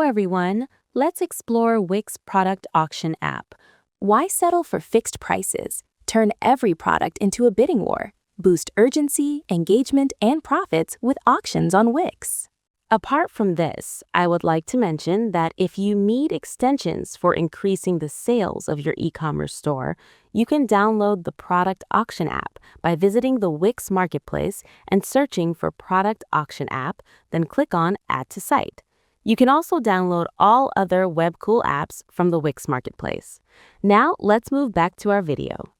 everyone, let's explore Wix Product Auction App. Why settle for fixed prices? Turn every product into a bidding war. Boost urgency, engagement, and profits with auctions on Wix. Apart from this, I would like to mention that if you need extensions for increasing the sales of your e-commerce store, you can download the Product Auction App by visiting the Wix Marketplace and searching for Product Auction App, then click on Add to Site. You can also download all other Webkul apps from the Wix Marketplace. Now, let's move back to our video.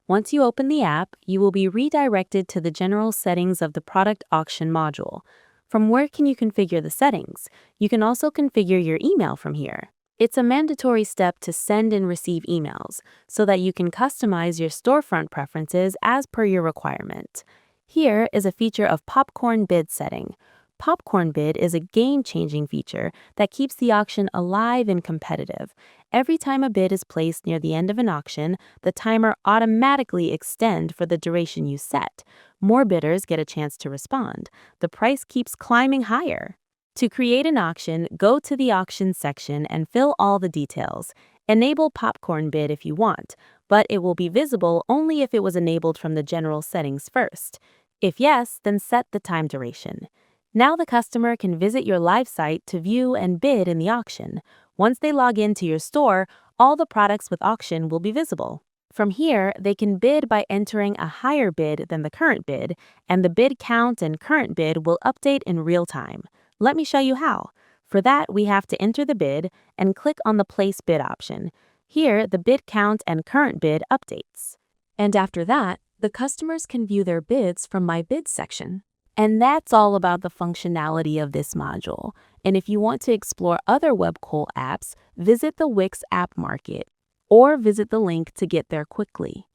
Once you open the app, you will be redirected to the general settings of the Product Auction module. From where can you configure the settings? You can also configure your email from here. It's a mandatory step to send and receive emails so that you can customize your storefront preferences as per your requirement. Here is a feature of Popcorn Bid setting. Popcorn Bid is a game-changing feature that keeps the auction alive and competitive. Every time a bid is placed near the end of an auction, the timer automatically extends for the duration you set. More bidders get a chance to respond. The price keeps climbing higher. To create an auction, go to the auction section and fill all the details. Enable Popcorn Bid if you want, but it will be visible only if it was enabled from the general settings first. If yes, then set the time duration. Now the customer can visit your live site to view and bid in the auction. Once they log into your store, all the products with auction will be visible. From here, they can bid by entering a higher bid than the current bid, and the bid count and current bid will update in real time. Let me show you how. For that, we have to enter the bid and click on the Place Bid option. Here, the bid count and current bid updates. And after that, the customers can view their bids from My Bids section. And that's all about the functionality of this module. And if you want to explore other Webkul apps, visit the Wix App Market or visit the link to get there quickly.